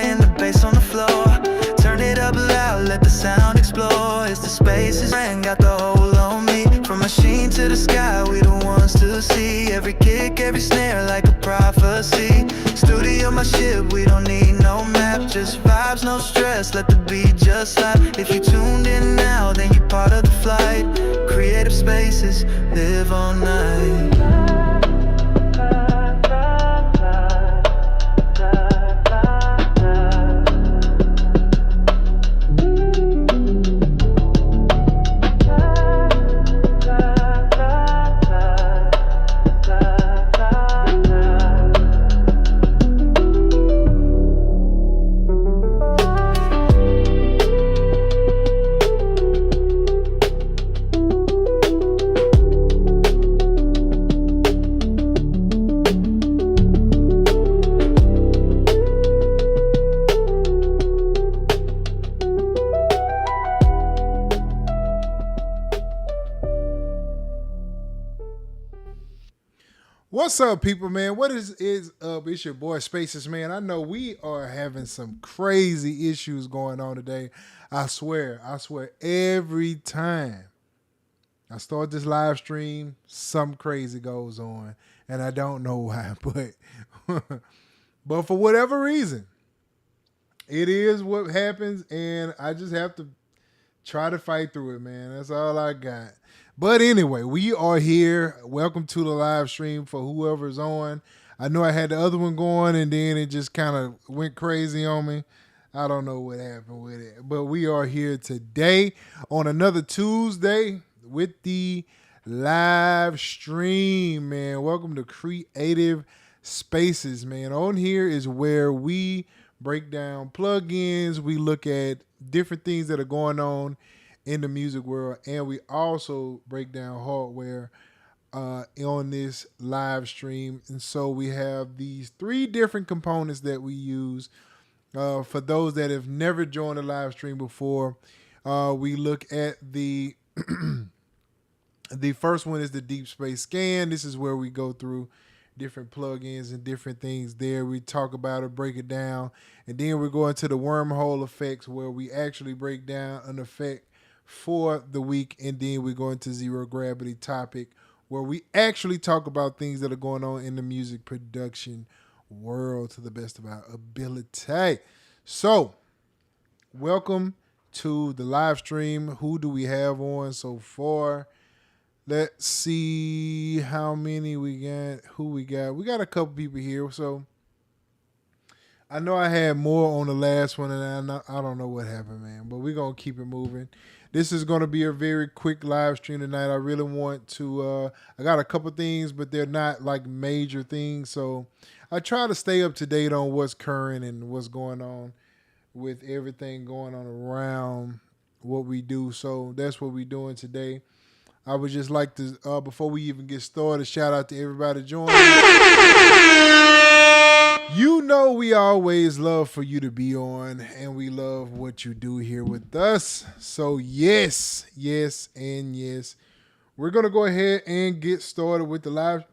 high and the bass on the floor. Turn it up loud, let the sound explore. It's the Spasciz and got the hold on me. From Maschine to the sky, we the ones to see. Every kick, every snare like a prophecy. Studio my ship, we don't need no map. Just vibes, no stress, let the beat just slap. If you tuned in now, then you're part of the flight. Creative spaces, live all night. What's up, people, man? What is up? It's your boy Spasciz, man. I know we are having some crazy issues going on today. I swear, every time I start this live stream, something crazy goes on, and I don't know why, but for whatever reason, it is what happens, and I just have to try to fight through it, man. That's all I got. But anyway, we are here. Welcome to the live stream for whoever's on. I know I had the other one going, and then it just kind of went crazy on me. I don't know what happened with it. But we are here today on another Tuesday with the live stream, man. Welcome to Creative Spaces, man. On here is where we break down plugins. We look at different things that are going on in the music world, and we also break down hardware on this live stream. And so we have these three different components that we use. For those that have never joined a live stream before, we look at the the first one is the deep space scan. This is where we go through different plugins and different things there. We talk about it, break it down, and then we go into the wormhole effects, where we actually break down an effect for the week, and then we go into zero gravity topic, where we actually talk about things that are going on in the music production world to the best of our ability. So, welcome to the live stream. Who do we have on so far? Let's see how many we got. Who we got? We got a couple people here. So, I know I had more on the last one, and I don't know what happened, man. But we're going to keep it moving. This is going to be a very quick live stream tonight. I really want to, I got a couple things, but they're not like major things. So I try to stay up to date on what's current and what's going on with everything going on around what we do. So that's what we're doing today. I would just like to, before we even get started, shout out to everybody joining. You know we always love for you to be on, and we love what you do here with us. So yes, and yes. We're gonna go ahead and get started with the live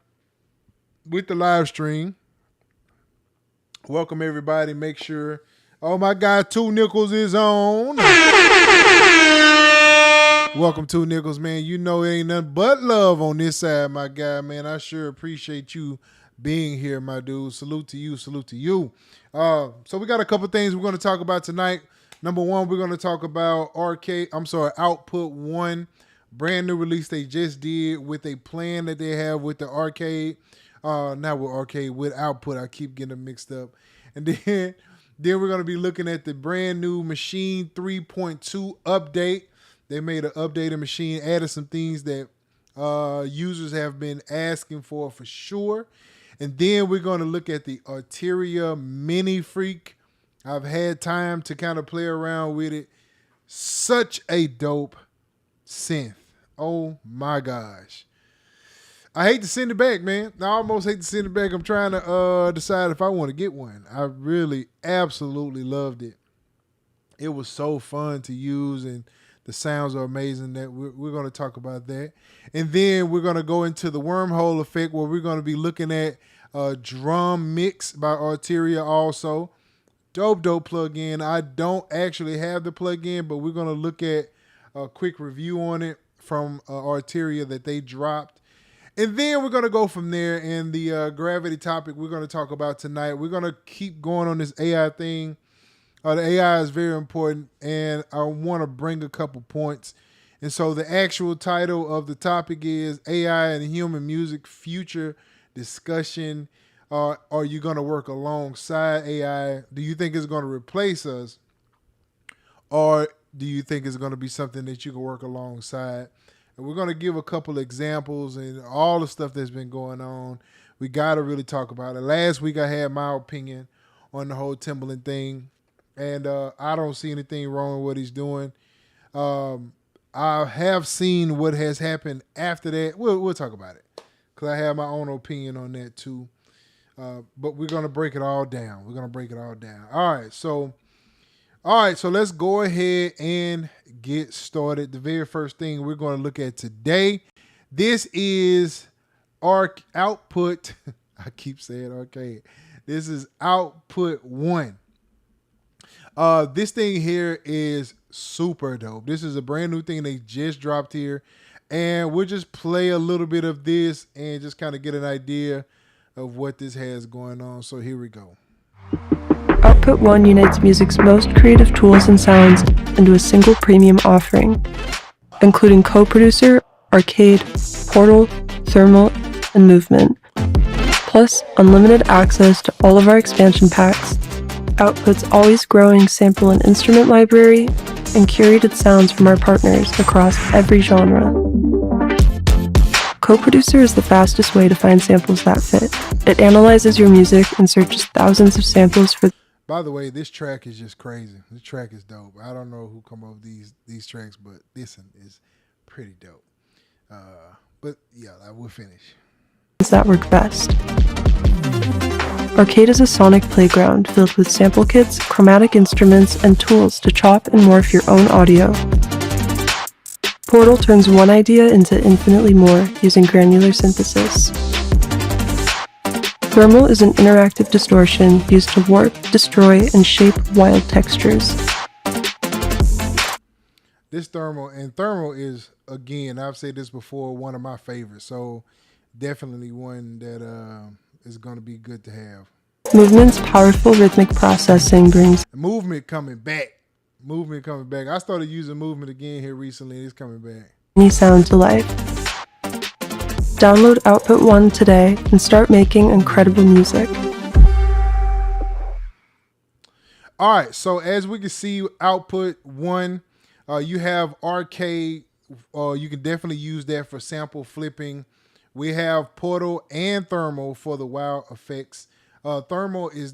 stream. Welcome everybody. Make sure. Oh my God, 2 Nickels is on. Welcome 2 Nickels, man. You know it ain't nothing but love on this side, my guy, man. I sure appreciate you being here, my dude. Salute to you. So we got a couple things we're going to talk about tonight. Number one, we're going to talk about Output 1, brand new release they just did with a plan that they have with the arcade. Not with arcade, with Output. I keep getting them mixed up. And then we're going to be looking at the brand new Maschine 3.2 update. They made an updated machine, added some things that users have been asking for sure. And then we're going to look at the Arturia MiniFreak. I've had time to kind of play around with it. Such a dope synth. Oh my gosh. I hate to send it back, man. I almost hate to send it back. I'm trying to decide if I want to get one. I really absolutely loved it. It was so fun to use, and the sounds are amazing. That we're going to talk about that. And then we're going to go into the wormhole effect, where we're going to be looking at Drum Mix by Arturia also. dope plugin. I don't actually have the plugin, but we're going to look at a quick review on it from Arturia that they dropped. And then we're going to go from there. And the gravity topic we're going to talk about tonight, we're going to keep going on this AI thing. The AI is very important, and I want to bring a couple points. And so the actual title of the topic is AI and Human Music Future Discussion. Are you going to work alongside AI? Do you think it's going to replace us? Or do you think it's going to be something that you can work alongside? And we're going to give a couple examples and all the stuff that's been going on. We got to really talk about it. Last week I had my opinion on the whole Timbaland thing, and I don't see anything wrong with what he's doing. I have seen what has happened after that. We'll talk about it because I have my own opinion on that too. But we're going to break it all down. All right, so let's go ahead and get started. The very first thing we're going to look at today, this is our output. I keep saying arcade. This is output 1. This thing here is super dope. This is a brand new thing they just dropped here. And we'll just play a little bit of this and just kind of get an idea of what this has going on. So here we go. Output 1 unites music's most creative tools and sounds into a single premium offering, including co-producer, arcade, portal, thermal, and movement. Plus, unlimited access to all of our expansion packs, Output's always growing sample and instrument library, and curated sounds from our partners across every genre. Co-producer is the fastest way to find samples that fit. It analyzes your music and searches thousands of samples for... By the way, this track is just crazy. This track is dope. I don't know who come up with these tracks, but this one is pretty dope. But yeah, I will finish. That work best. Arcade is a sonic playground filled with sample kits, chromatic instruments, and tools to chop and morph your own audio. Portal turns one idea into infinitely more using granular synthesis. Thermal is an interactive distortion used to warp, destroy, and shape wild textures. This thermal is, again, I've said this before, one of my favorites. So definitely one that is going to be good to have. Movement's powerful rhythmic processing brings movement coming back. I started using movement again here recently. It's coming back. Any sound to life. Download Output 1 today and start making incredible music. All right, so as we can see, Output 1, you have arcade. You can definitely use that for sample flipping. We have portal and thermal for the wow effects. Thermal is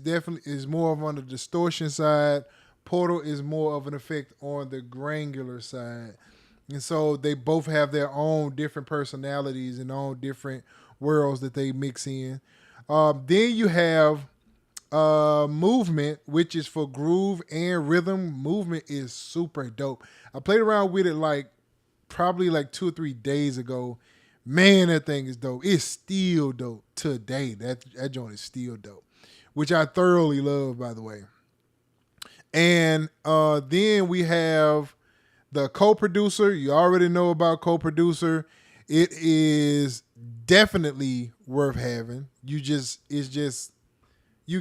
more of on the distortion side. Portal is more of an effect on the granular side. And so they both have their own different personalities and own different worlds that they mix in. Then you have movement, which is for groove and rhythm. Movement is super dope. I played around with it probably 2 or 3 days ago. Man, that thing is dope. It's still dope today. That joint is still dope, which I thoroughly love, by the way. And then we have the co-producer. You already know about co-producer. It is definitely worth having. You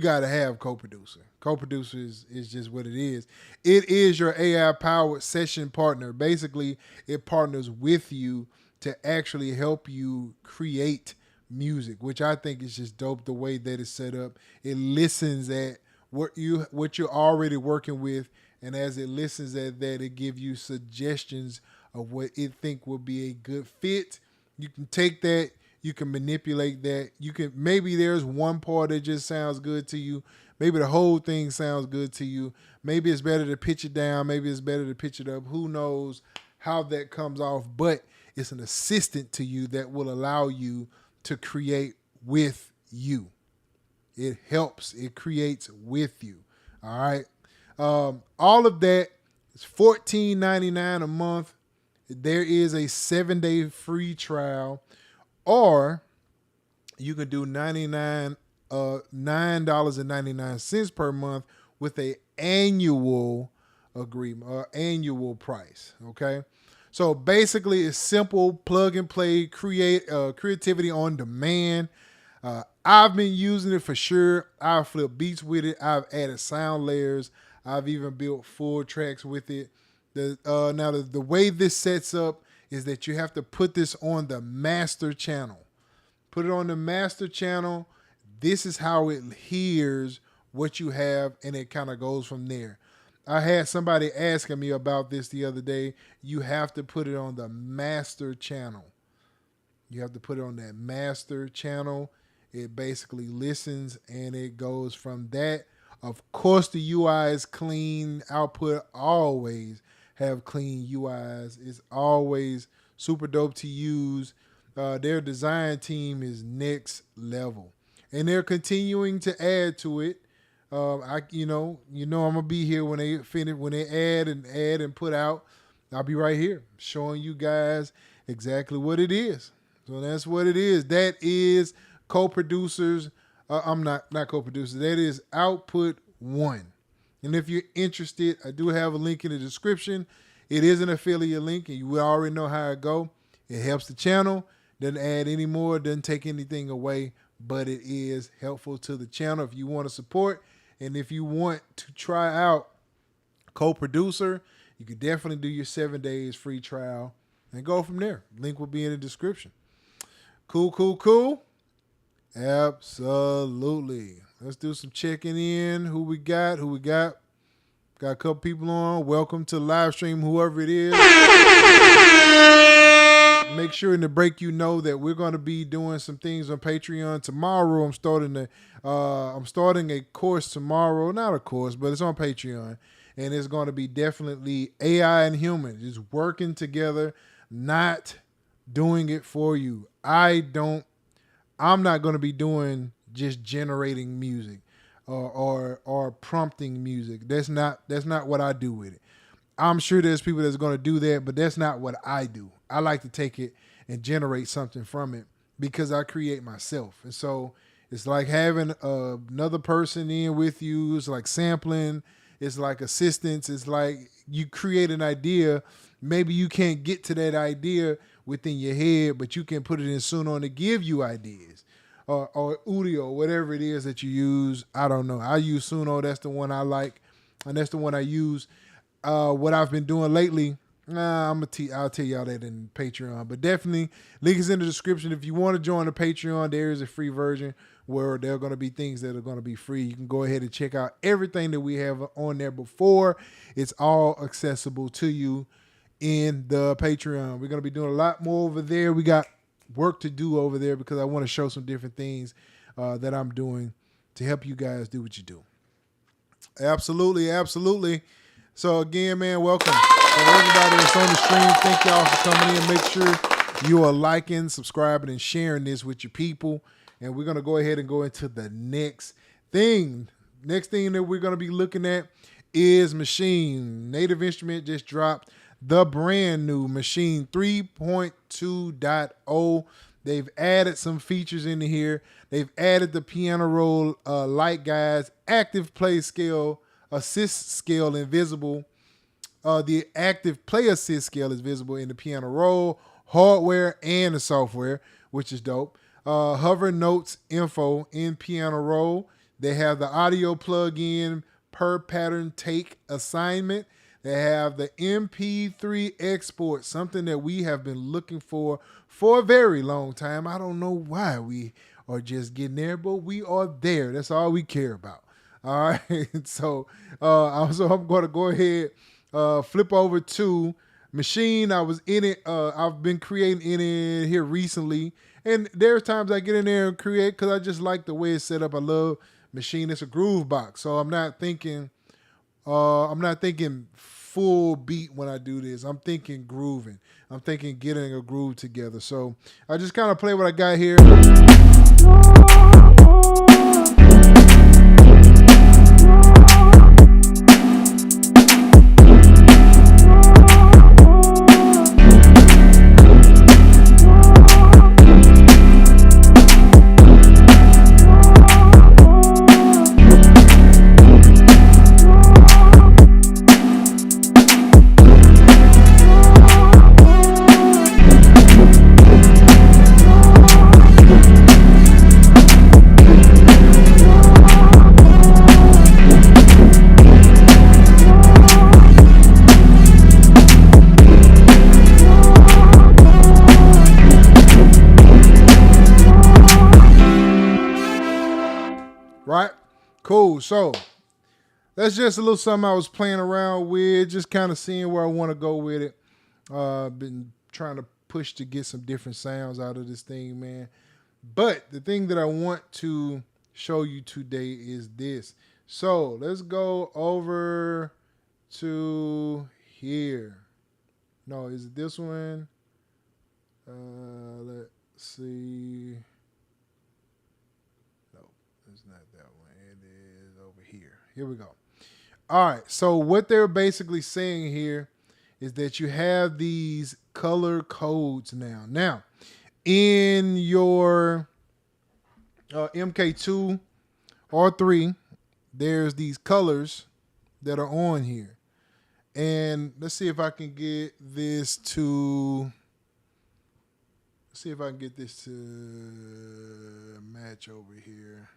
got to have co-producer. Co-producer is just what it is. It is your AI-powered session partner. Basically, it partners with you to actually help you create music, which I think is just dope the way that it's set up. It listens at what you're already working with, and as it listens at that, it gives you suggestions of what it think will be a good fit. You can take that, you can manipulate that. Maybe there's one part that just sounds good to you. Maybe the whole thing sounds good to you. Maybe it's better to pitch it down. Maybe it's better to pitch it up. Who knows how that comes off, but it's an assistant to you that will allow you to create with you. It helps. It creates with you. All right. All of that is $14.99 a month. There is a 7-day free trial, or you can do $9.99 per month, with a annual agreement or annual price. Okay. So basically it's simple plug and play, creativity on demand. I've been using it for sure. I've flipped beats with it. I've added sound layers. I've even built full tracks with it. The way this sets up is that you have to put this on the master channel. Put it on the master channel. This is how it hears what you have, and it kind of goes from there. I had somebody asking me about this the other day. You have to put it on the master channel. You have to put it on that master channel. It basically listens, and it goes from that. Of course, the UI is clean. Output always have clean UIs. It's always super dope to use. Their design team is next level, and they're continuing to add to it. I'm gonna be here when they finish, when they add and put out. I'll be right here showing you guys exactly what it is. So that's what it is. That is co-producers. I'm not co-producers. That is Output One. And if you're interested, I do have a link in the description. It is an affiliate link, and you already know how it go. It helps the channel. Doesn't add any more. Doesn't take anything away. But it is helpful to the channel if you want to support. And if you want to try out co-producer, you can definitely do your 7 days free trial and go from there. Link will be in the description. Cool. Absolutely. Let's do some checking in. Who we got? Got a couple people on. Welcome to the live stream, whoever it is. Make sure in the break you know that we're going to be doing some things on Patreon tomorrow. I'm starting a course tomorrow. Not a course, but it's on Patreon. And it's going to be definitely AI and human. Just working together, not doing it for you. I'm not going to be doing just generating music or prompting music. That's not what I do with it. I'm sure there's people that's going to do that, but that's not what I do. I like to take it and generate something from it because I create myself. And so it's like having another person in with you. It's like sampling. It's like assistance. It's like you create an idea. Maybe you can't get to that idea within your head, but you can put it in Suno to give you ideas. Or Udio, whatever it is that you use. I don't know. I use Suno. That's the one I like. And that's the one I use. What I've been doing lately, I'll tell y'all that in Patreon. But definitely, link is in the description. If you want to join the Patreon, there is a free version where there are going to be things that are going to be free. You can go ahead and check out everything that we have on there before. It's all accessible to you in the Patreon. We're going to be doing a lot more over there. We got work to do over there because I want to show some different things that I'm doing to help you guys do what you do. Absolutely. So again, man, welcome. So everybody that's on the stream, thank y'all for coming in. Make sure you are liking, subscribing, and sharing this with your people. And we're going to go ahead and go into the next thing. Next thing that we're going to be looking at is Maschine. Native Instrument just dropped the brand new Maschine 3.2.0. They've added some features in here. They've added the piano roll light guides, active play scale, assist scale invisible. The active play assist scale is visible in the piano roll, hardware, and the software, which is dope. Hover notes info in piano roll. They have the audio plug-in per pattern take assignment. They have the MP3 export, something that we have been looking for a very long time. I don't know why we are just getting there, but we are there. That's all we care about. All right. So I'm going to go ahead, flip over to Maschine. I was in it. I've been creating in it here recently. And there's times I get in there and create because I just like the way it's set up. I love Maschine. It's a groove box. So I'm not thinking full beat when I do this. I'm thinking grooving. I'm thinking getting a groove together. So I just kind of play what I got here. Cool. So that's just a little something I was playing around with, just kind of seeing where I want to go with it. Been trying to push to get some different sounds out of this thing, man. But the thing that I want to show you today is this. So let's go over to here. No, is it this one? Let's see. No, it's not that one. It is over here. Here we go. All right. So what they're basically saying here is that you have these color codes now. Now, in your MK2 or 3, there's these colors that are on here. And let's see if I can get this to match over here.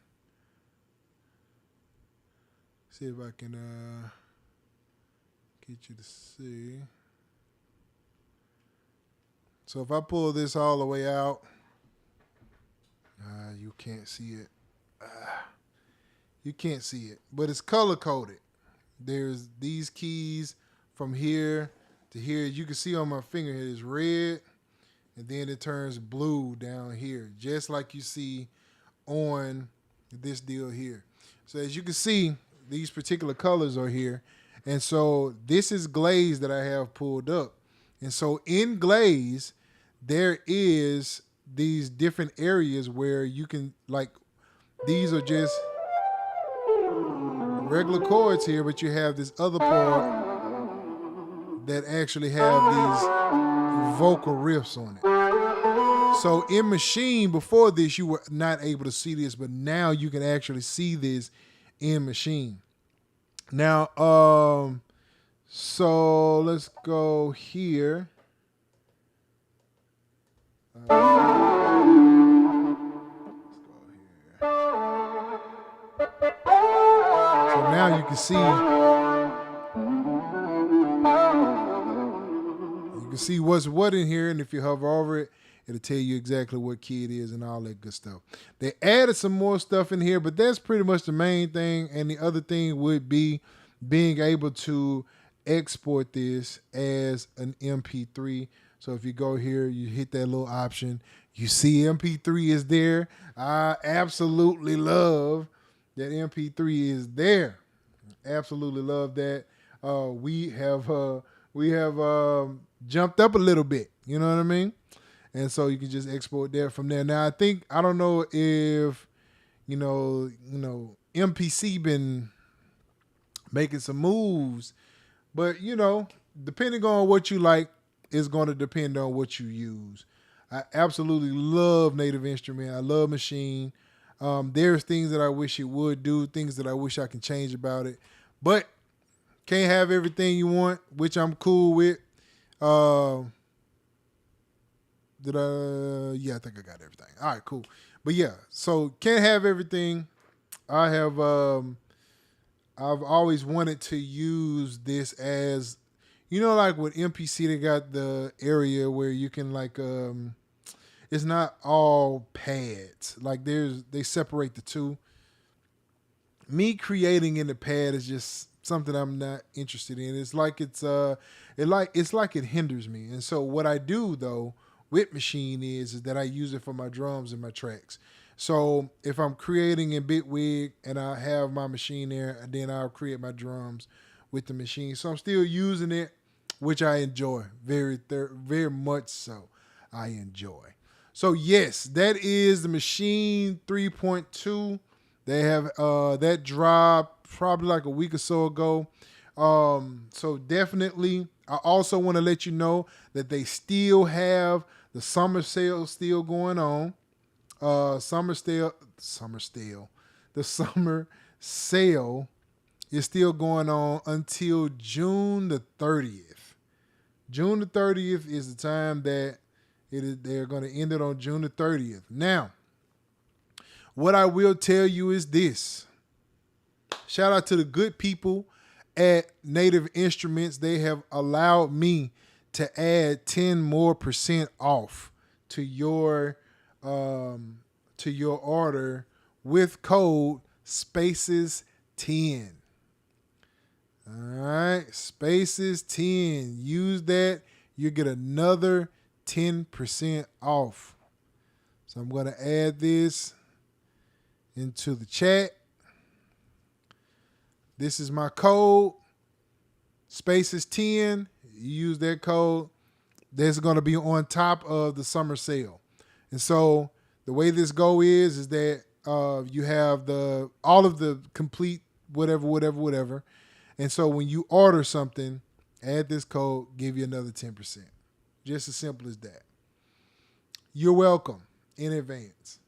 See if I can get you to see. So if I pull this all the way out, you can't see it. You can't see it, but it's color coded. There's these keys from here to here. You can see on my finger here is red, and then it turns blue down here, just like you see on this deal here. So as you can see, these particular colors are here. And so this is glaze that I have pulled up. And so in glaze, there is these different areas where you can, like, these are just regular chords here, but you have this other part that actually have these vocal riffs on it. So in Maschine, before this, you were not able to see this, but now you can actually see this in Maschine. Now, so let's go here. Let's go here. So now you can see what's what in here, and if you hover over it, it'll tell you exactly what key it is and all that good stuff. They added some more stuff in here, but that's pretty much the main thing. And the other thing would be being able to export this as an MP3. So if you go here, you hit that little option, you see MP3 is there. I absolutely love that MP3 is there. Absolutely love that. We have jumped up a little bit. You know what I mean? And so you can just export that from there. Now, I don't know if, MPC been making some moves, but, depending on what you like, is going to depend on what you use. I absolutely love Native Instrument. I love Maschine. There's things that I wish it would do, things that I wish I can change about it, but can't have everything you want, which I'm cool with. Yeah, I think I got everything. All right, cool. But yeah, so can't have everything. I've always wanted to use this as, like with MPC, they got the area where you can it's not all pads. Like they separate the two. Me creating in the pad is just something I'm not interested in. It's like it hinders me. And so what I do though with Maschine is that I use it for my drums and my tracks. So if I'm creating in Bitwig and I have my Maschine there, then I'll create my drums with the Maschine. So I'm still using it, which I enjoy very much so. I enjoy. So yes, that is the Maschine 3.2. They have that dropped probably like a week or so ago. So definitely, I also want to let you know that they still have the summer sale still going on. The summer sale is still going on until June the 30th. June the 30th is the time that they're going to end it on June the 30th. Now, what I will tell you is this. Shout out to the good people at Native Instruments. They have allowed me to add 10% more off to your order with code Spasciz 10. All right, Spasciz 10. Use that. You get another 10% off. So I'm going to add this into the chat. This is my code, Spasciz 10. You use that code. That's going to be on top of the summer sale. And so the way this go is that you have all of the complete whatever. And so when you order something, add this code, give you another 10%. Just as simple as that. You're welcome in advance.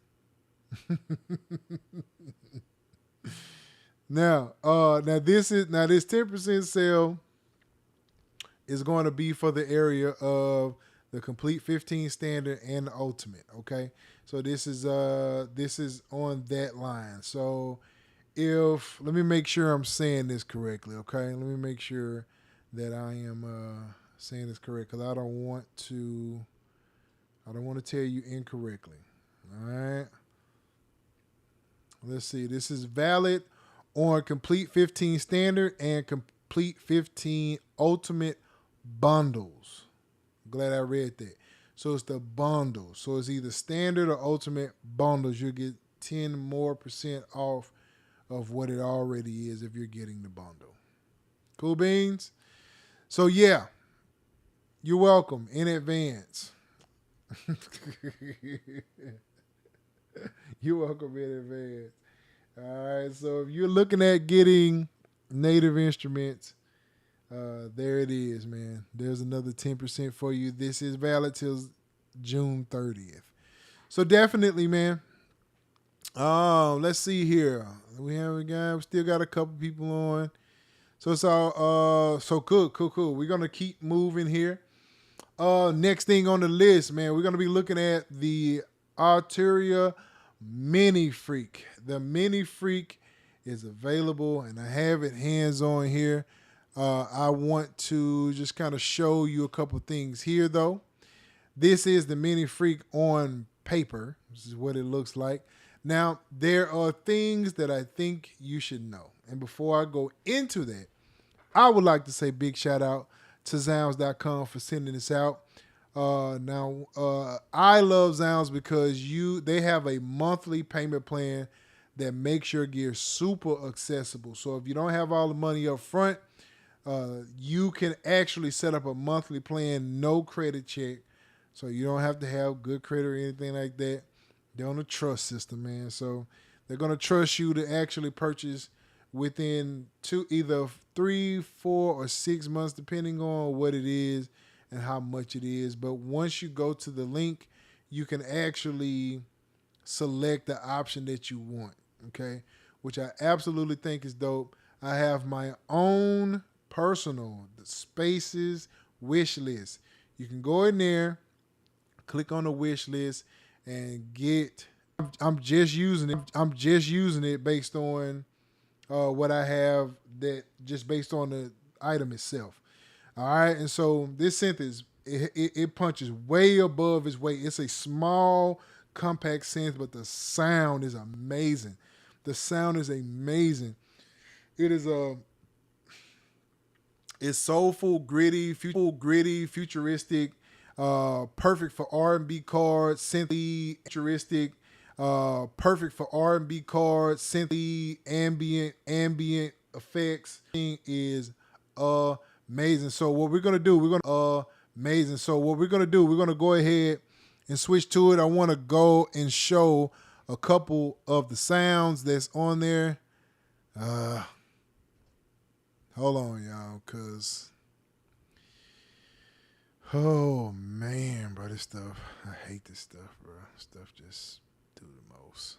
Now this 10% sale is going to be for the area of the complete 15 standard and the ultimate. Okay, so this is on that line. So let me make sure I'm saying this correctly. Okay, let me make sure that I am saying this correct, because I don't want to tell you incorrectly. All right. Let's see. This is valid on complete 15 standard and complete 15 ultimate bundles. Glad I read that. So it's the bundle. So it's either standard or ultimate bundles. You'll get 10% more off of what it already is if you're getting the bundle. Cool beans? So yeah, you're welcome in advance. You're welcome in advance. All right, so if you're looking at getting Native Instruments, there it is, man. There's another 10% for you. This is valid till June 30th. So definitely, man. Let's see here. We still got a couple people on. So it's all so cool. We're gonna keep moving here. Next thing on the list, man, we're gonna be looking at the Arturia MiniFreak. The MiniFreak is available, and I have it hands-on here. I want to just kind of show you a couple things here, though. This is the MiniFreak on paper. This is what it looks like. Now, there are things that I think you should know. And before I go into that, I would like to say big shout out to Zounds.com for sending this out. I love Zounds because they have a monthly payment plan that makes your gear super accessible. So if you don't have all the money up front, you can actually set up a monthly plan, no credit check. So you don't have to have good credit or anything like that. They're on a trust system, man. So they're going to trust you to actually purchase within either 3, 4, or 6 months, depending on what it is and how much it is. But once you go to the link, you can actually select the option that you want, okay? Which I absolutely think is dope. I have my own personal Spasciz wish list. You can go in there, click on the wish list, and get. I'm just using it based on what I have, that just based on the item itself. All right, and so this synth it punches way above its weight. It's a small, compact synth, but the sound is amazing. The sound is amazing. It's soulful, gritty, futuristic, perfect for R&B cards, synthy, futuristic, perfect for R&B cards, synthy, ambient effects. Thing is amazing. So what we're gonna do, we're gonna go ahead and switch to it. I want to go and show a couple of the sounds that's on there. Hold on, y'all, cause oh man, bro, this stuff, I hate this stuff, bro. Stuff just do the most.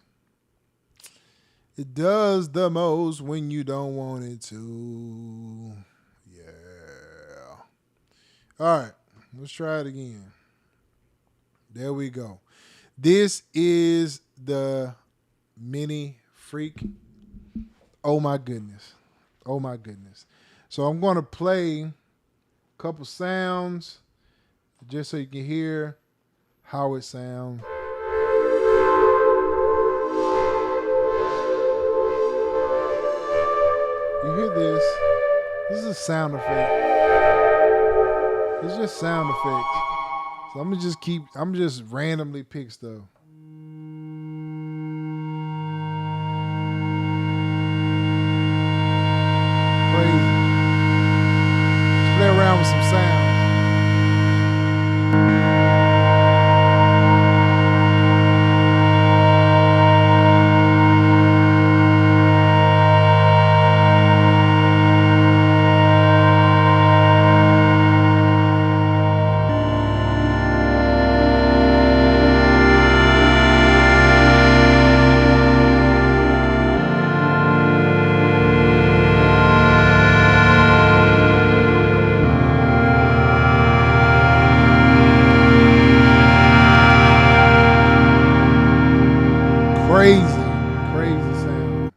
It does the most when you don't want it to. Yeah. All right, let's try it again. There we go. This is the MiniFreak. Oh my goodness. Oh my goodness. So I'm going to play a couple sounds just so you can hear how it sounds. You hear this? This is a sound effect. It's just sound effects. So I'm just randomly pick stuff. Crazy. Let's play around with some sounds. Crazy sound.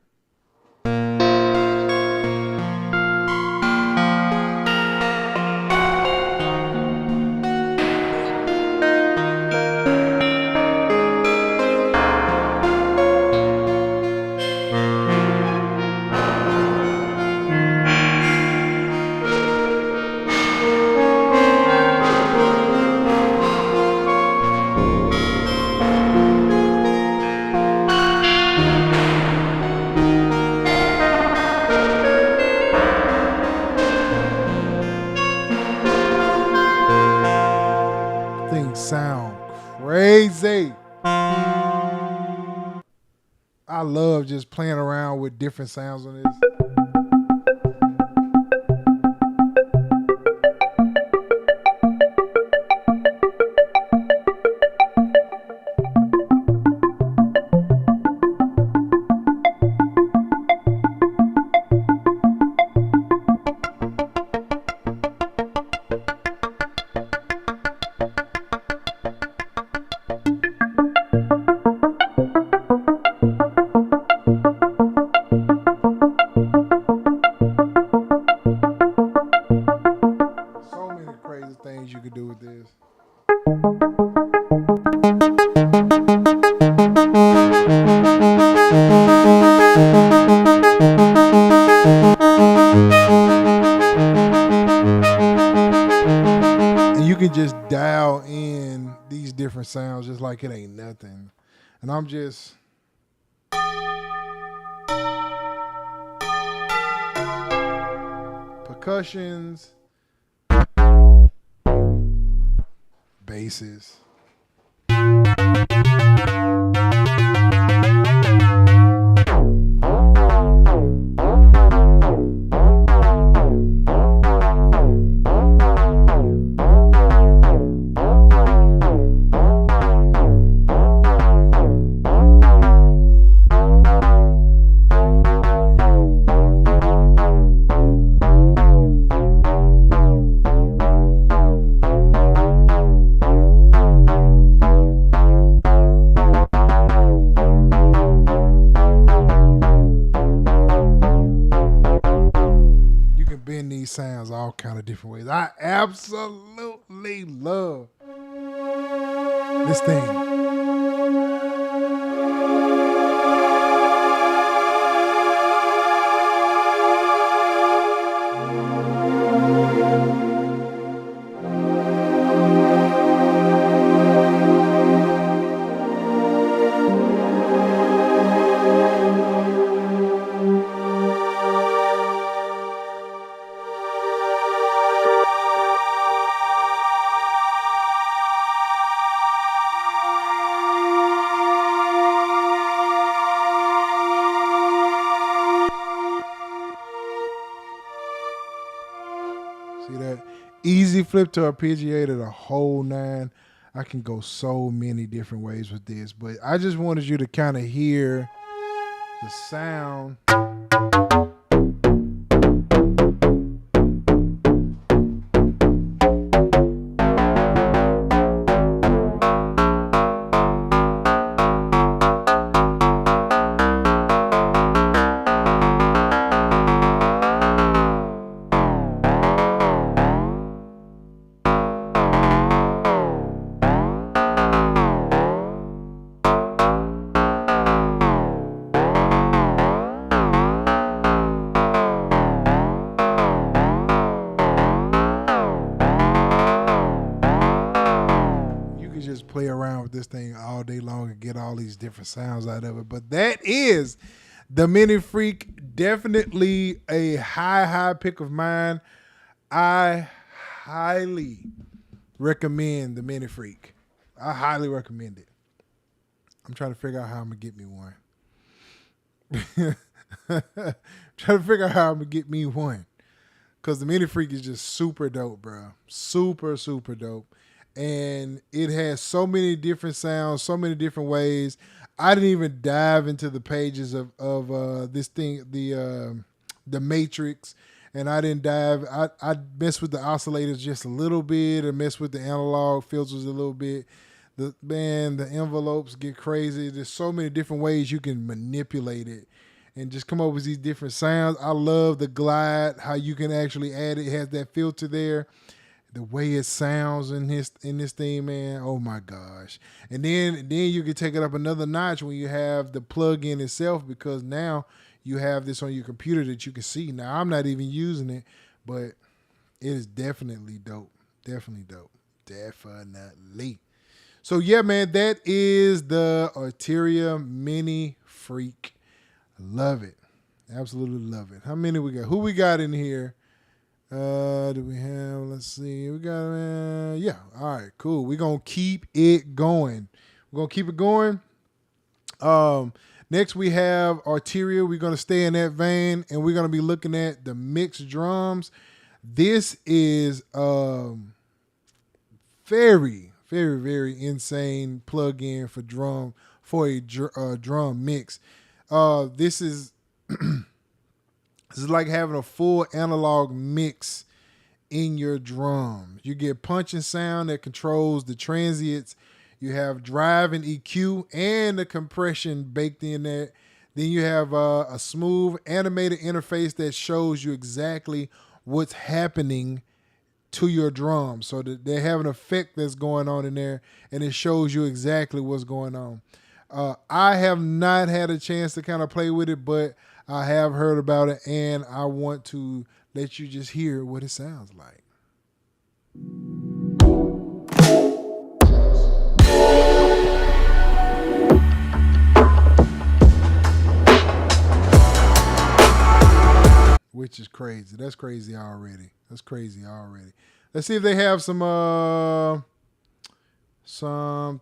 Things sound crazy. I love just playing around with different sounds on this. So many crazy things you could do with this. And you can just dial in these different sounds just like it ain't nothing. And I'm just percussions, basses. Sounds all kind of different ways. I absolutely love this thing. See that? Easy flip to arpeggiator, the whole nine. I can go so many different ways with this, but I just wanted you to kind of hear the sound. around with this thing all day long and get all these different sounds out of it. But that is the MiniFreak. Definitely a high pick of mine. I highly recommend the MiniFreak. I highly recommend it. I'm trying to figure out how I'm going to get me one. Trying to figure out how I'm going to get me one. Because the MiniFreak is just super dope, bro. Super dope. And it has so many different sounds, so many different ways. I didn't even dive into the pages of this thing, the Matrix. And I didn't dive. I messed with the oscillators just a little bit and messed with the analog filters a little bit. The envelopes get crazy. There's so many different ways you can manipulate it and just come up with these different sounds. I love the glide, how you can actually add it. It has that filter there. The way it sounds in this thing, man. Oh my gosh. And then you can take it up another notch when you have the plug-in itself, because now you have this on your computer that you can see. Now I'm not even using it, but it is definitely dope. Definitely dope. Definitely. So yeah, man, that is the Arturia MiniFreak. Love it. Absolutely love it. How many we got? Who we got in here? Do we have, let's see. We got, yeah. All right, cool. We're going to keep it going. Next we have Arturia. We're going to stay in that vein, and we're going to be looking at the mixed drums. This is very insane plug-in for a drum mix. This is like having a full analog mix in your drums. You get punch and sound that controls the transients. You have drive and EQ and the compression baked in there. Then you have a smooth animated interface that shows you exactly what's happening to your drums. So that they have an effect that's going on in there, and it shows you exactly what's going on. I have not had a chance to kind of play with it, but I have heard about it, and I want to let you just hear what it sounds like. Which is crazy. That's crazy already. Let's see if they have some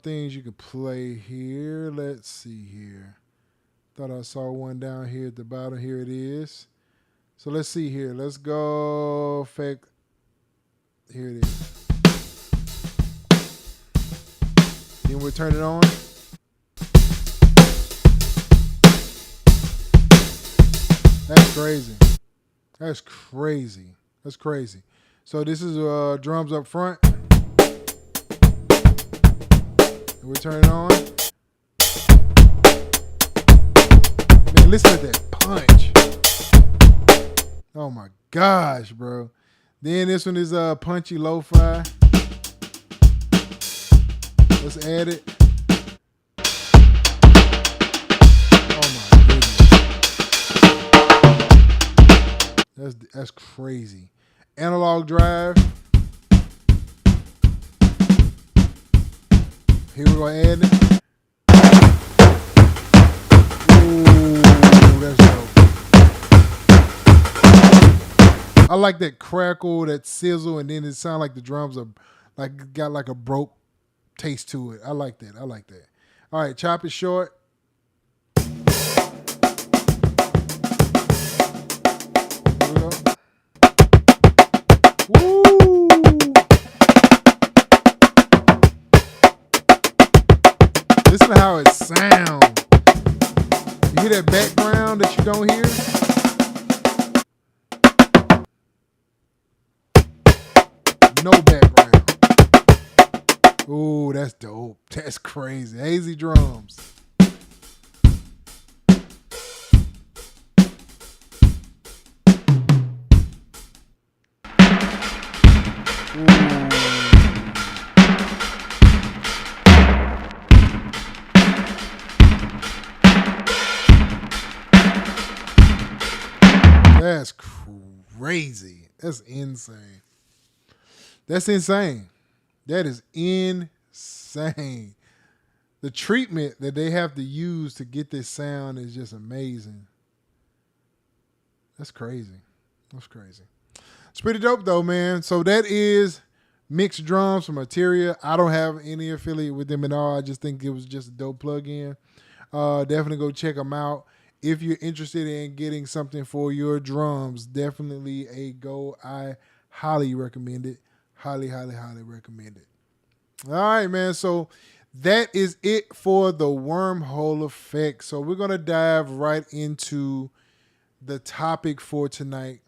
things you could play here. Let's see here. Thought I saw one down here at the bottom. Here it is. So let's see here. Let's go effect. Here it is. Then we'll turn it on. That's crazy. That's crazy. So this is drums up front. And we turn it on. Man, listen to that punch. Oh my gosh, bro. Then this one is punchy lo-fi. Let's add it. Oh my goodness. That's crazy. Analog drive. Here we're gonna add it. Ooh, that's dope. I like that crackle, that sizzle, and then it sounds like the drums are like got like a broke taste to it. I like that. All right, chop it short. Here we go. Woo! Listen to how it sounds. You hear that background that you don't hear? No background. Ooh, that's dope. That's crazy. Hazy drums. Ooh. That's crazy. That's insane. That is insane. the treatment that they have to use to get this sound is just amazing. That's crazy. That's crazy. It's pretty dope though, man. So that is mixed drums from Arturia. I don't have any affiliate with them at all. I just think it was just a dope plug-in. Definitely go check them out. If you're interested in getting something for your drums, definitely a go. I highly recommend it. Highly, highly, highly recommend it. All right, man. So that is it for the wormhole effect. So we're going to dive right into the topic for tonight.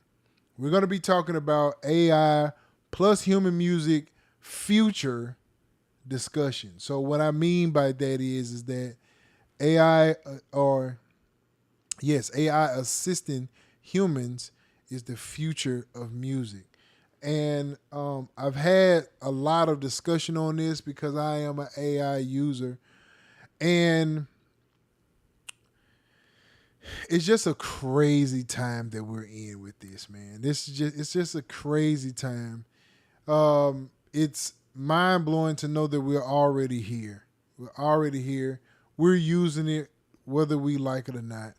We're going to be talking about AI plus human music future discussion. So what I mean by that is that AI AI assisting humans is the future of music. And I've had a lot of discussion on this because I am an AI user. And it's just a crazy time that we're in with this, man. It's just a crazy time. It's mind-blowing to know that we're already here. We're already here. We're using it whether we like it or not.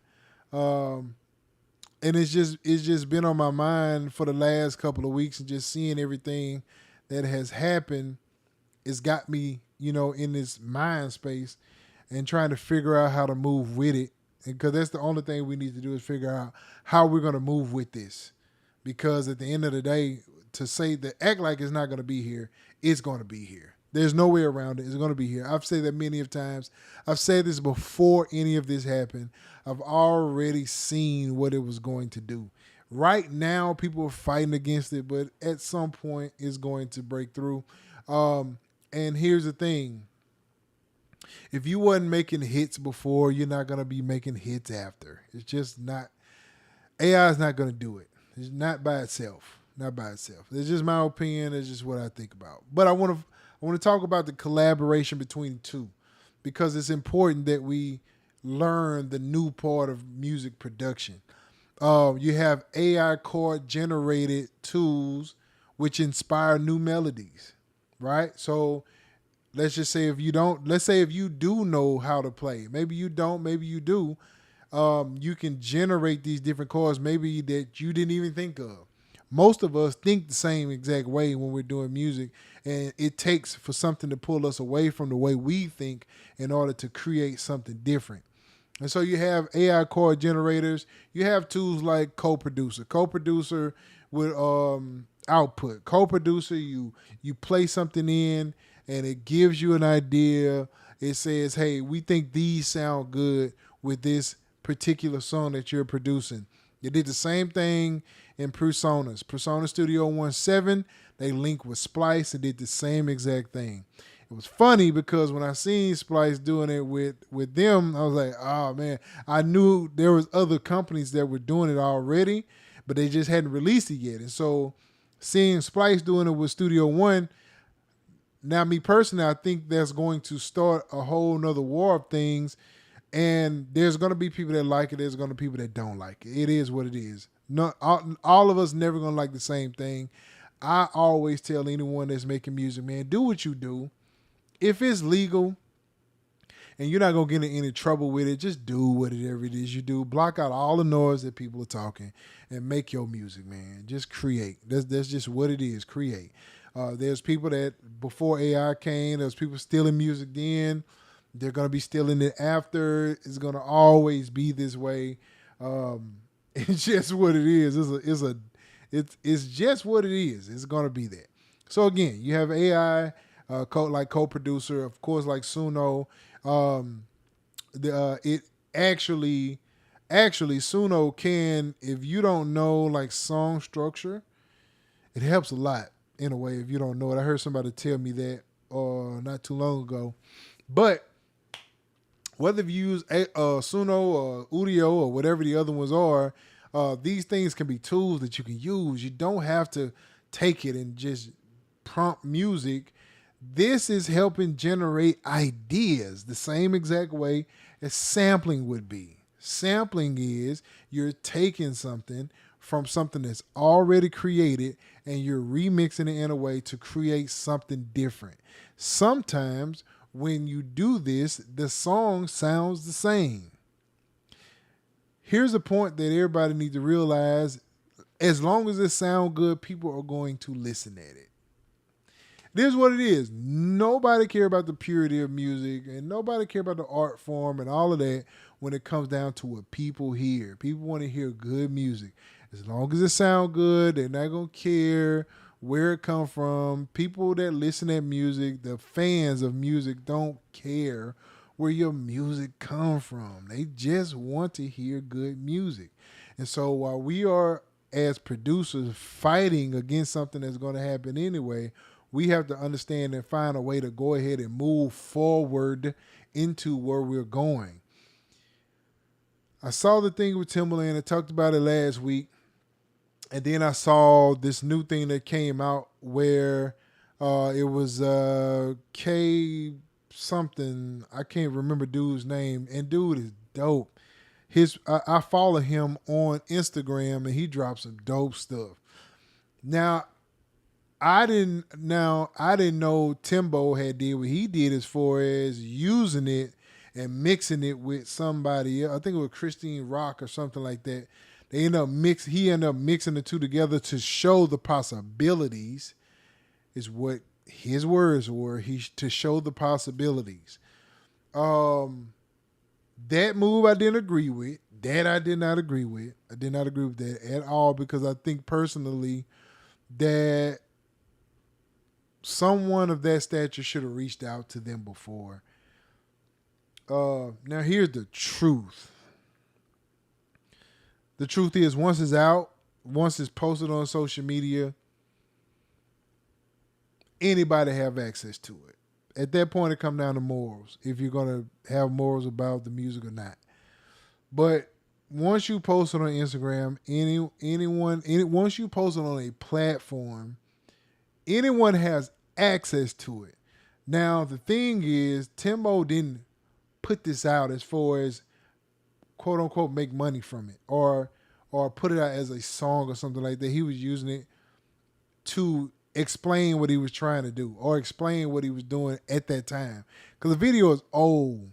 And it's just been on my mind for the last couple of weeks, and just seeing everything that has happened, it's got me, in this mind space and trying to figure out how to move with it. Because that's the only thing we need to do is figure out how we're going to move with this. Because at the end of the day, to act like it's not going to be here, it's going to be here. There's no way around it. It's going to be here. I've said that many of times. I've said this before any of this happened. I've already seen what it was going to do. Right now, people are fighting against it, but at some point, it's going to break through. And here's the thing. If you wasn't making hits before, you're not going to be making hits after. It's just not. AI is not going to do it. It's not by itself. Not by itself. It's just my opinion. It's just what I think about. But I want to talk about the collaboration between the two, because it's important that we learn the new part of music production. You have AI chord generated tools which inspire new melodies, right? So let's just say if you do know how to play, maybe you don't, maybe you do, you can generate these different chords maybe that you didn't even think of. Most of us think the same exact way when we're doing music, and it takes for something to pull us away from the way we think in order to create something different. And so you have AI chord generators. You have tools like co-producer. Co-producer with output. Co-producer, you play something in, and it gives you an idea. It says, hey, we think these sound good with this particular song that you're producing. They did the same thing in Personas. Persona Studio 1.7, they linked with Splice and did the same exact thing. It was funny because when I seen Splice doing it with them, I was like, oh man, I knew there was other companies that were doing it already, but they just hadn't released it yet. And so seeing Splice doing it with Studio One, now me personally, I think that's going to start a whole nother war of things. And there's going to be people that like it. There's going to be people that don't like it. It is what it is. Not all of us never going to like the same thing. I always tell anyone that's making music, man, do what you do. If it's legal and you're not going to get in any trouble with it, just do whatever it is you do. Block out all the noise that people are talking and make your music, man. Just create. That's just what it is, create. There's people that before AI came, there's people stealing music then. They're going to be stealing it after. It's going to always be this way. It's just what it is. It's just what it is. It's going to be that. So again, you have AI like co-producer, of course, like Suno. It actually Suno can, if you don't know like song structure, it helps a lot in a way if you don't know it. I heard somebody tell me that not too long ago, but whether you use Suno or Udio or whatever the other ones are, these things can be tools that you can use. You don't have to take it and just prompt music. This is helping generate ideas the same exact way as sampling would be. Sampling is you're taking something from something that's already created and you're remixing it in a way to create something different. Sometimes when you do this, the song sounds the same. Here's a point that everybody needs to realize. As long as it sounds good, people are going to listen at it. This is what it is. Nobody care about the purity of music, and nobody care about the art form and all of that when it comes down to what people hear. People want to hear good music. As long as it sounds good, they're not going to care where it come from. People that listen to music, the fans of music, don't care where your music come from. They just want to hear good music. And so while we are, as producers, fighting against something that's going to happen anyway, we have to understand and find a way to go ahead and move forward into where we're going. I saw the thing with Timbaland. I talked about it last week. And then I saw this new thing that came out where it was K something. I can't remember dude's name. And dude is dope. I follow him on Instagram, and he drops some dope stuff. Now I didn't know Timbo had did what he did as far as using it and mixing it with somebody else. I think it was Christine Rock or something like that. He ended up mixing the two together to show the possibilities, is what his words were. To show the possibilities. That move I didn't agree with. That I did not agree with. I did not agree with that at all, because I think personally that someone of that stature should have reached out to them before. Now here's the truth. The truth is, once it's out, once it's posted on social media, anybody have access to it. At that point, it comes down to morals, if you're going to have morals about the music or not. But once you post it on Instagram, once you post it on a platform, anyone has access to it. Now, the thing is, Timbo didn't put this out as far as quote unquote make money from it or put it out as a song or something like that. He was using it to explain what he was trying to do or explain what he was doing at that time. Because the video is old.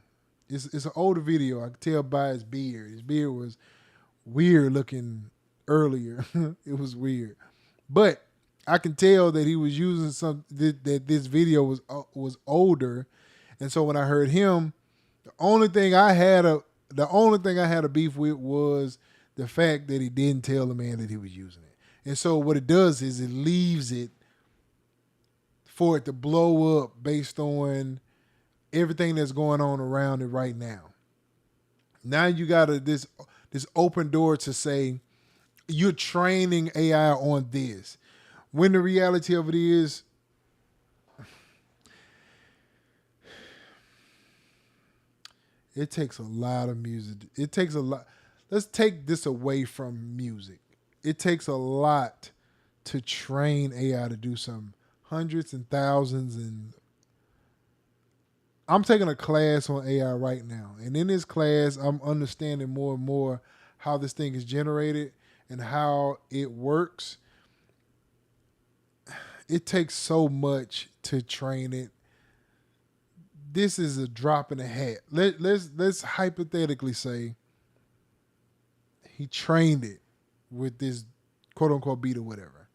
It's an older video. I could tell by his beard. His beard was weird looking earlier. It was weird. But I can tell that he was using that this video was older. And so when I heard him, the only thing I had a beef with was the fact that he didn't tell the man that he was using it. And so what it does is it leaves it for it to blow up based on everything that's going on around it right now. Now you got this open door to say you're training AI on this, when the reality of it is it takes a lot of music. It takes a lot. Let's take this away from music. It takes a lot to train AI to do something. Hundreds and thousands. And I'm taking a class on AI right now. And in this class, I'm understanding more and more how this thing is generated and how it works. It takes so much to train it. This is a drop in the hat. Let's hypothetically say he trained it with this quote unquote beat or whatever.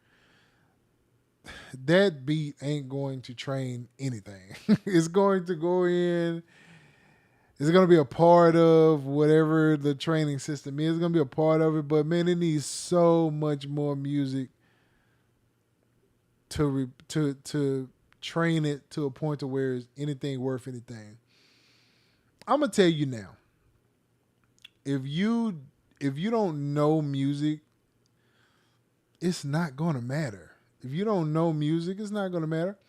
That beat ain't going to train anything. It's going to go in. It's going to be a part of whatever the training system is. It's going to be a part of it. But man, it needs so much more music to train it to a point to where it's anything worth anything. I'm gonna tell you now. If you don't know music, it's not gonna matter. If you don't know music, it's not gonna matter.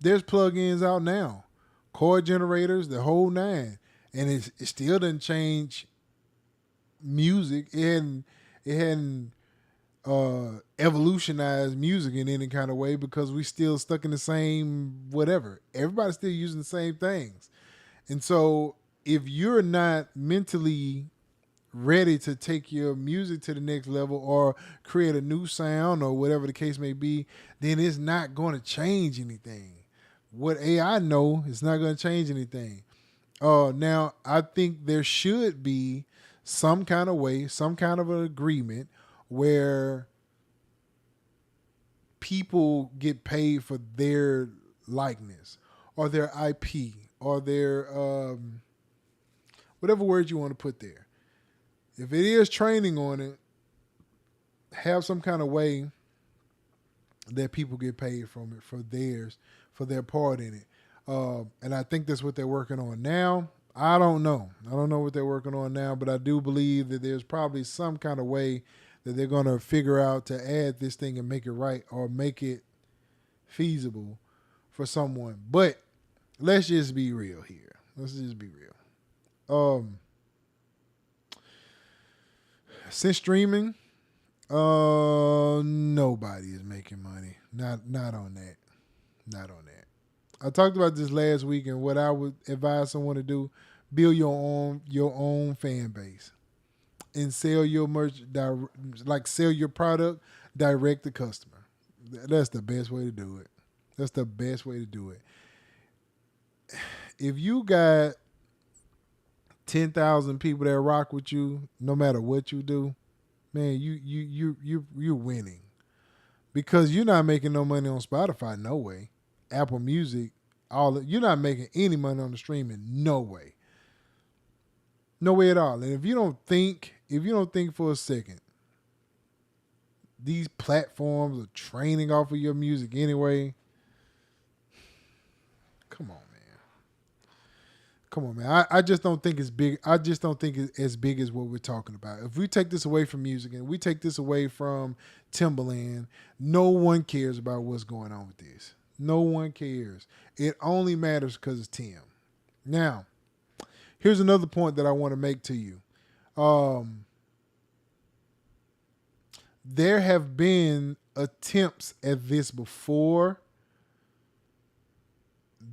There's plugins out now, chord generators, the whole nine, and it still doesn't change music. It hadn't evolutionized music in any kind of way because we still stuck in the same whatever. Everybody's still using the same things. And so if you're not mentally ready to take your music to the next level or create a new sound or whatever the case may be, then it's not going to change anything. what AI know, it's not going to change anything. Now, I think there should be some kind of way, some kind of an agreement where people get paid for their likeness or their IP or their whatever word you want to put there. If it is training on it, have some kind of way that people get paid from it for their part in it. And I think that's what they're working on now. I don't know. I don't know what they're working on now, but I do believe that there's probably some kind of way that they're going to figure out to add this thing and make it right or make it feasible for someone. But let's just be real here. Let's just be real. Since streaming, nobody is making money. Not on that. Not on that. I talked about this last week, and what I would advise someone to do: build your own fan base and sell your merch, sell your product direct to customer. That's the best way to do it. That's the best way to do it. If you got 10,000 people that rock with you, no matter what you do, man, you're winning, because you're not making no money on Spotify, no way. Apple Music, you're not making any money on the streaming, no way. No way at all. And if you don't think for a second, these platforms are training off of your music anyway, come on, man. I just don't think it's big. I just don't think it's as big as what we're talking about. If we take this away from music and we take this away from Timbaland, no one cares about what's going on with this. No one cares. It only matters because it's Tim. Now, here's another point that I want to make to you. There have been attempts at this before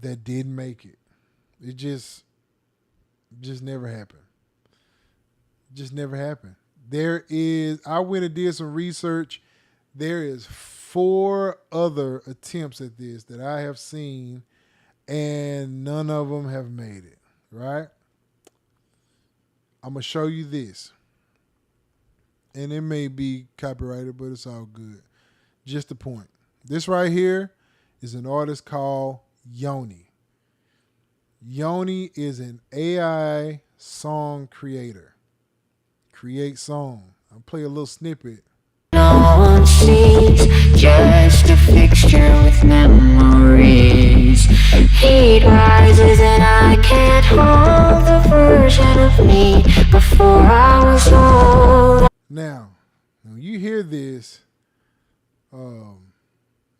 that didn't make it. It just never happened. Just never happened. I went and did some research. There is 4 other attempts at this that I have seen, and none of them have made it, right? I'm going to show you this. And it may be copyrighted, but it's all good. Just the point. This right here is an artist called Yoni. Yoni is an AI song creator. Create song. I'll play a little snippet. No one sees, just a fixture with memories. Heat rises and I can't hold the version of me before I was old. Now, when you hear this, as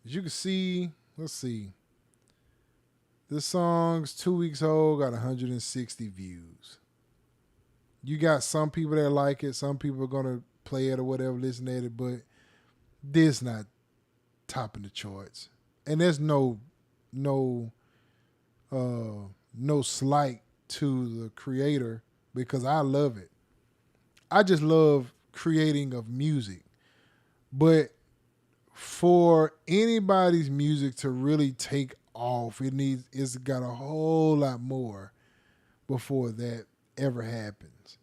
you can see, let's see. This song's 2 weeks old, got 160 views. You got some people that like it, some people are gonna play it or whatever, listen at it, but this not topping the charts. And there's no slight to the creator, because I love it. I just love creating of music. But for anybody's music to really take off, it's got a whole lot more before that ever happens.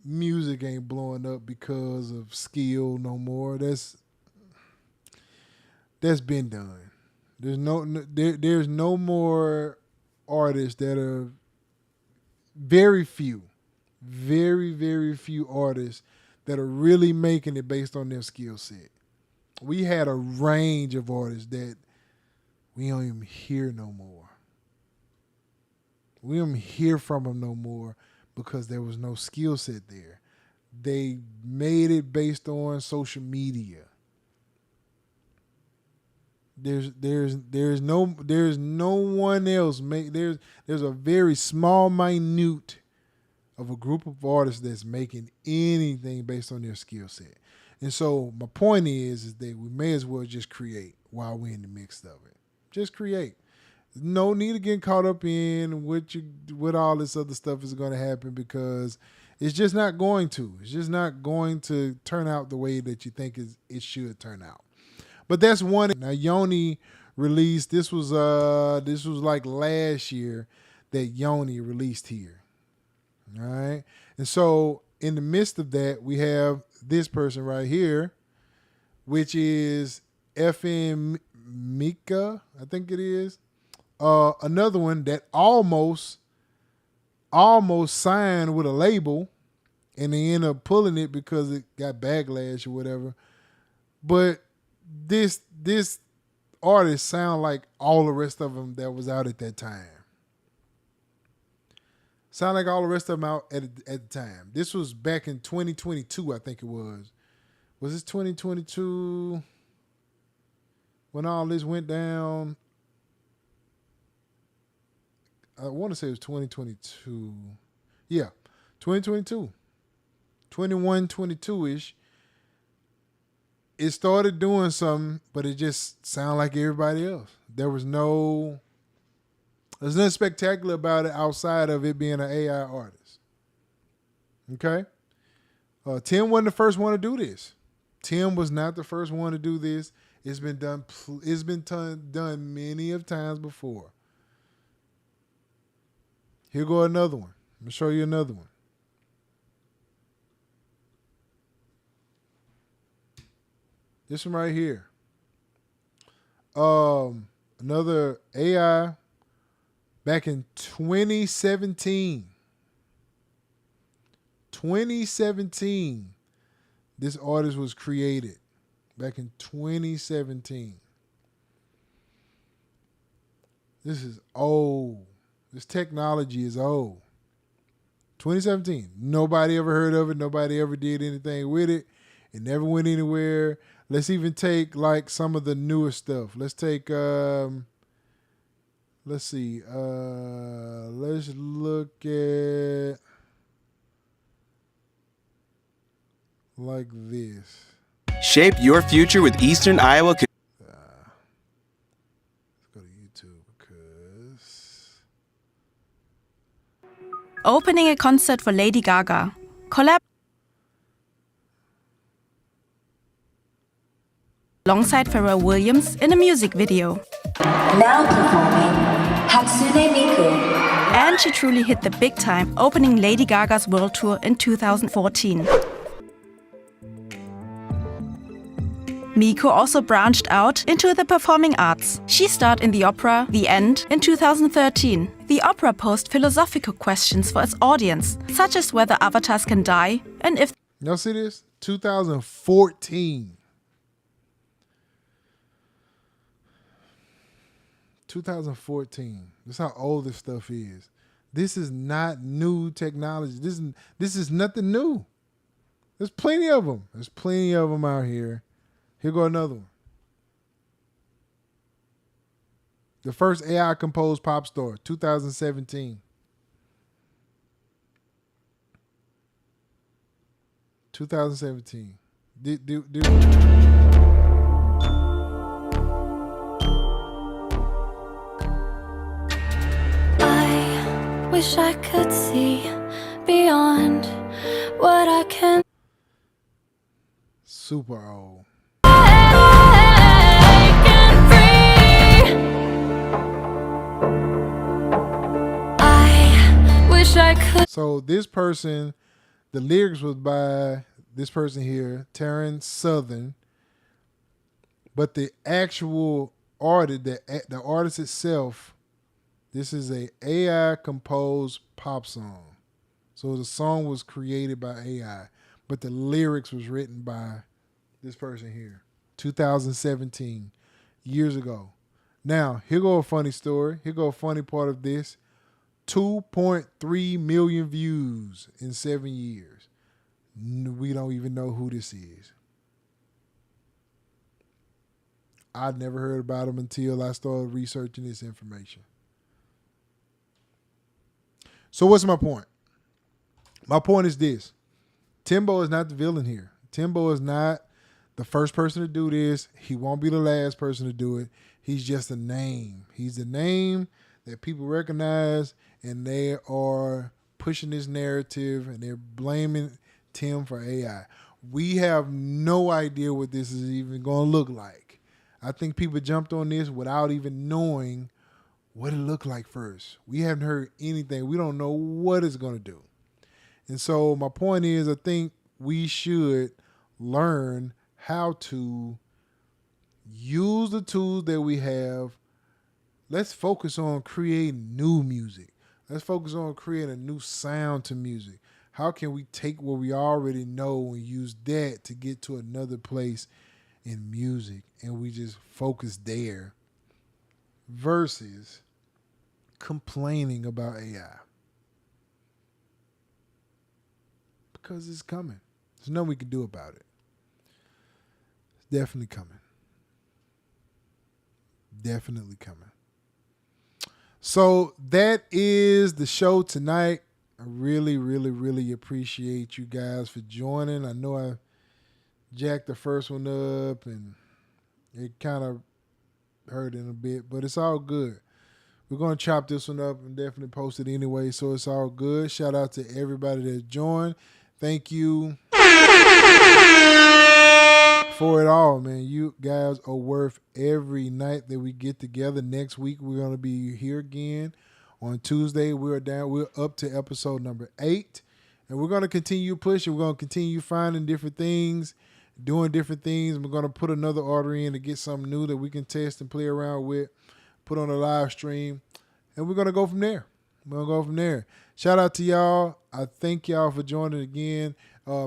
Music ain't blowing up because of skill no more. That's been done. There's no more artists that are very few artists that are really making it based on their skill set. We had a range of artists that we don't even hear no more. We don't even hear from them no more because there was no skill set there. They made it based on social media. There's no one else. There's a very small, minute of a group of artists that's making anything based on their skill set. And so my point is that we may as well just create while we're in the mix of it. Just create. No need to get caught up in what all this other stuff is going to happen, because it's just not going to. It's just not going to turn out the way that you think it should turn out. But that's one. Now, Yoni released. This was like last year that Yoni released here. All right. And so in the midst of that, we have this person right here, which is FM Mika, I think it is. Another one that almost signed with a label, and they ended up pulling it because it got backlash or whatever. But this artist sound like all the rest of them that was out at that time. Sound like all the rest of them out at the time. This was back in 2022, I think it was. Was this 2022 when all this went down? I want to say it was 2022. Yeah, 2022. 21, 22-ish. It started doing something, but it just sounded like everybody else. There's nothing spectacular about it outside of it being an AI artist. Okay? Tim wasn't the first one to do this. Tim was not the first one to do this. It's been done. It's been done many of times before. Here go another one. I'm gonna show you another one. This one right here. Another AI back in 2017. 2017. This artist was created back in 2017. This is old. This technology is old. 2017. Nobody ever heard of it. Nobody ever did anything with it. It never went anywhere. Let's even take like some of the newer stuff. Let's take let's see. Let's look at like this. Shape your future with Eastern Iowa. Let's go to YouTube because Opening a concert for Lady Gaga. Collab alongside Pharrell Williams in a music video. Now performing Hatsune Miku. And she truly hit the big time, opening Lady Gaga's world tour in 2014. Miku also branched out into the performing arts. She starred in the opera The End in 2013. The opera posed philosophical questions for its audience, such as whether avatars can die and if y'all see this? 2014. 2014. That's how old this stuff is. This is not new technology. This is nothing new. There's plenty of them. There's plenty of them out here. Here go another one. The first AI composed pop star, 2017. 2017. I wish I could see beyond what I can. Super old. I could. So this person, the lyrics was by this person here, Taryn Southern, but the actual artist, the artist itself, this is a AI composed pop song. So the song was created by AI, but the lyrics was written by this person here, 2017, years ago. Now, here go a funny story. Here go a funny part of this. 2.3 million views in 7 years. We don't even know who this is. I'd never heard about him until I started researching this information. So what's my point? My point is this. Timbo is not the villain here. Timbo is not the first person to do this. He won't be the last person to do it. He's just a name. He's the name that people recognize, and they are pushing this narrative, and they're blaming Tim for AI. We have no idea what this is even going to look like. I think people jumped on this without even knowing what it looked like first. We haven't heard anything. We don't know what it's going to do. And so my point is, I think we should learn how to use the tools that we have. Let's focus on creating new music. Let's focus on creating a new sound to music. How can we take what we already know and use that to get to another place in music, and we just focus there versus complaining about AI? Because it's coming. There's nothing we can do about it. It's definitely coming. Definitely coming. So that is the show tonight. I really, really, really appreciate you guys for joining. I know I jacked the first one up and it kind of hurt in a bit, but it's all good. We're going to chop this one up and definitely post it anyway, so it's all good. Shout out to everybody that joined. Thank you for it all, man. You guys are worth every night that we get together. Next week, we're going to be here again. On Tuesday, we're up to episode number 8. And we're going to continue pushing. We're going to continue finding different things, doing different things. We're going to put another order in to get something new that we can test and play around with, put on a live stream. And we're going to go from there. We're going to go from there. Shout out to y'all. I thank y'all for joining again.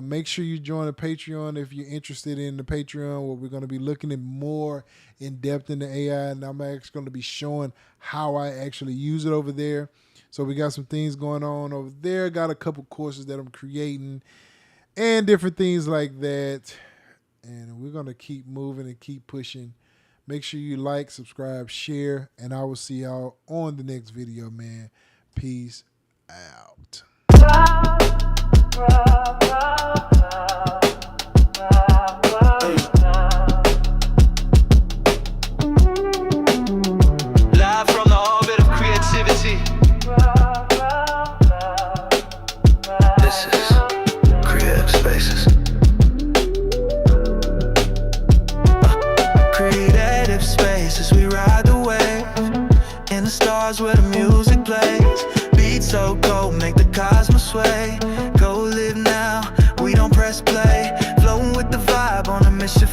Make sure you join the Patreon if you're interested in the Patreon, where we're going to be looking at more in depth in the AI, and I'm actually going to be showing how I actually use it over there. So we got some things going on over there. Got a couple courses that I'm creating and different things like that. And we're going to keep moving and keep pushing. Make sure you like, subscribe, share, and I will see y'all on the next video, man. Peace out. Live from the orbit of creativity. This is Creative Spaces. Creative Spaces, we ride the wave in the stars where the music plays. Beats so cold, make the cosmos sway. Go live now, we don't press play. Flowing with the vibe on a mission.